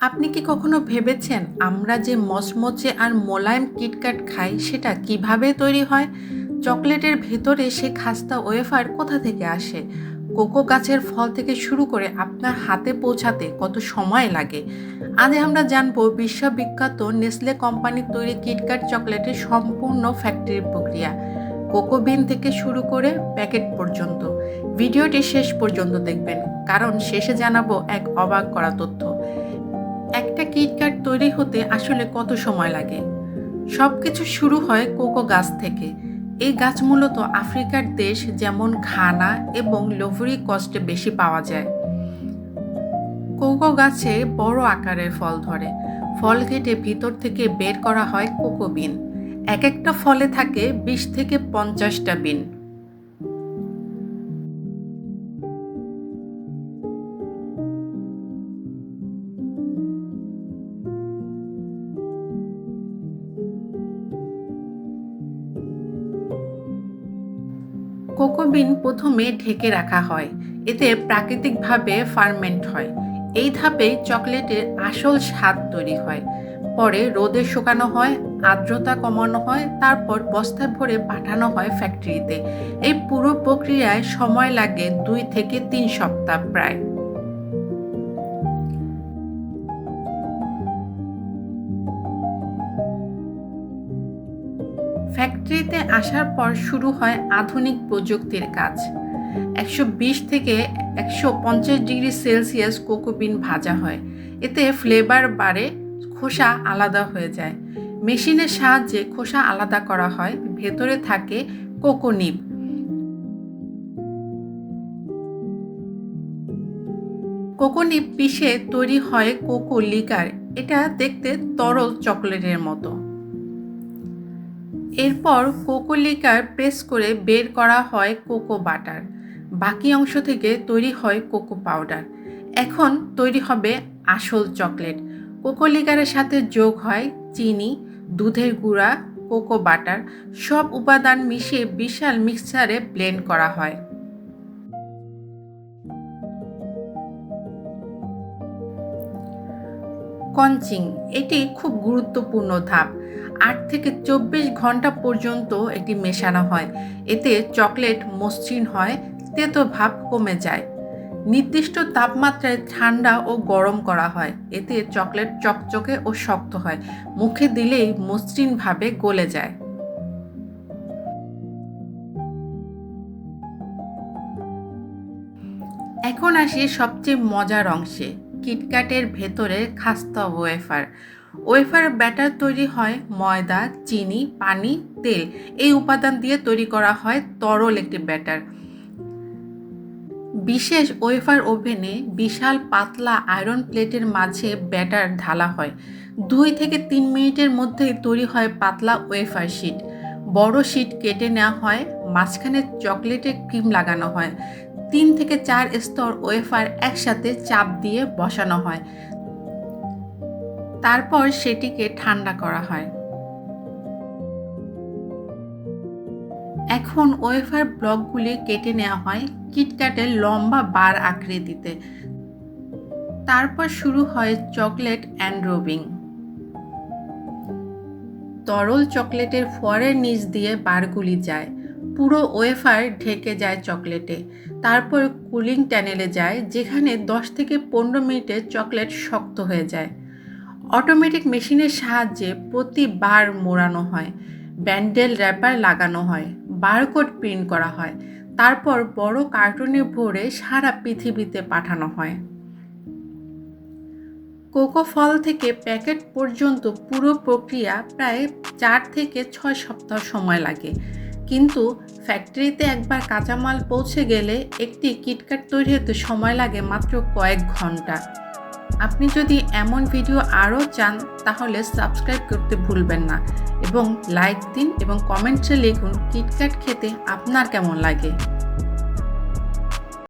আপনি কি কখনো ভেবেছেন আমরা যে মচমচে আর মোলায়েম কিটক্যাট খাই সেটা কিভাবে তৈরি হয়? চকলেটের ভেতরে সে খাস্তা ওয়েফার কোথা থেকে আসে? কোকো গাছের ফল থেকে শুরু করে আপনার হাতে পৌঁছাতে কত সময় লাগে? আজ আমরা জানবো বিশ্ববিখ্যাত নেসলে কোম্পানির তৈরি কিটক্যাট চকলেটের সম্পূর্ণ ফ্যাক্টরি প্রক্রিয়া, কোকো বিন থেকে শুরু করে প্যাকেট পর্যন্ত। ভিডিওটি শেষ পর্যন্ত দেখবেন, কারণ শেষে জানাবো এক অবাক করা তথ্য। একটা কিটক্যাট তৈরি হতে আসলে কত সময় লাগে? সবকিছু শুরু হয় কোকো গাছ থেকে। এই গাছ মূলত আফ্রিকার দেশ যেমন ঘানা এবং ইভরি কোস্টে বেশি পাওয়া যায়। কোকো গাছে বড় আকারের ফল ধরে। ফল কেটে ভিতর থেকে বের করা হয় কোকো বিন। এক একটা ফলে থাকে 20 থেকে 50টা বিন। কোকো বিন প্রথমে ঢেকে রাখা হয়, এতে প্রাকৃতিকভাবে ফার্মেন্ট হয়। এই ধাপে চকলেটের আসল স্বাদ তৈরি হয়। পরে রোদে শুকানো হয়, আর্দ্রতা কমানো হয়, তারপর বস্তায় ভরে পাঠানো হয় ফ্যাক্টরিতে। এই পুরো প্রক্রিয়ায় সময় লাগে 2 থেকে 3 সপ্তাহ প্রায়। ফ্যাক্টরিতে আসার পর শুরু হয় আধুনিক প্রযুক্তির কাজ। 120 থেকে 150 ডিগ্রি সেলসিয়াস কোকো বিন ভাজা হয়। এতে ফ্লেভার বাড়ে, খোসা আলাদা হয়ে যায়। মেশিনের সাহায্যে খোসা আলাদা করা হয়, ভেতরে থাকে কোকো নিব। কোকো নিব পিষে তৈরি হয় কোকো লিকার। এটা দেখতে তরল চকলেটের মতো। এরপর কোকো লিকার প্রেস করে বের করা হয় কোকো বাটার। বাকি অংশ থেকে তৈরি হয় কোকো পাউডার। এখন তৈরি হবে আসল চকলেট। কোকো লিকারের সাথে যোগ হয় চিনি, দুধের গুঁড়া, কোকো বাটার। সব উপাদান মিশিয়ে বিশাল মিক্সচারে ব্লেন্ড করা হয়। কনচিং এটি খুব গুরুত্বপূর্ণ ধাপ। 8 থেকে 24 ঘন্টা পর্যন্ত এটি মেশানো হয়। এতে চকলেট মসৃণ হয়, তেতো ভাব কমে যায়। নির্দিষ্ট তাপমাত্রায় ঠান্ডা ও গরম করা হয়। এতে চকলেট চকচকে ও শক্ত হয়, মুখে দিলেই মসৃণভাবে গলে যায়। এখন আসি সবচেয়ে মজার অংশে, কিটক্যাটের ভেতরে খাস্তা ওয়েফার। ওয়েফার ব্যাটার তৈরি হয় ময়দা, চিনি, পানি, তেল। এই উপাদান দিয়ে তৈরি করা হয় তরল একটি ব্যাটার। বিশেষ ওয়েফার ওভেনে বিশাল পাতলা আয়রন প্লেটের মাঝে ব্যাটার ঢালা হয়। 2 থেকে 3 মিনিটের মধ্যেই তৈরি হয় পাতলা ওয়েফার শিট। বড় শিট কেটে নেওয়া হয়, মাঝখানে চকলেটের ক্রিম লাগানো হয়। 3 থেকে 4 স্তর ওয়েফার একসাথে চাপ দিয়ে বসানো হয়। তারপর সেটিকে ঠান্ডা করা হয়। এখন ওয়েফার ব্লকগুলি কেটে নেওয়া হয় কিটক্যাটের লম্বা বার আকৃতিতে। তারপর শুরু হয় চকলেট এনরোবিং। তরল চকলেটের ফোয়ারের নিচ দিয়ে বারগুলি যায়। পুরো ওয়েফার ঢেকে যায় চকলেটে। তারপর কুলিং টানেলে যায়, যেখানে 10 থেকে 15 মিনিটে চকলেট শক্ত হয়ে যায়। অটোমেটিক মেশিনের সাহায্যে প্রতিবার মোড়ানো হয়। ব্যান্ডেল র্যাপার লাগানো হয়, বারকোড প্রিন্ট করা হয়। তারপর বড় কার্টুনে ভরে সারা পৃথিবীতে পাঠানো হয়। কোকো ফল থেকে প্যাকেট পর্যন্ত পুরো প্রক্রিয়া প্রায় 4 থেকে 6 সপ্তাহ সময় লাগে। কিন্তু ফ্যাক্টরিতে একবার কাঁচামাল পৌঁছে গেলে একটি কিটক্যাট তৈরি হতে সময় লাগে মাত্র কয়েক ঘন্টা। আপনি যদি এমন ভিডিও আরও চান তাহলে সাবস্ক্রাইব করতে ভুলবেন না এবং লাইক দিন এবং কমেন্টসে লিখুন কিটক্যাট খেতে আপনার কেমন লাগে।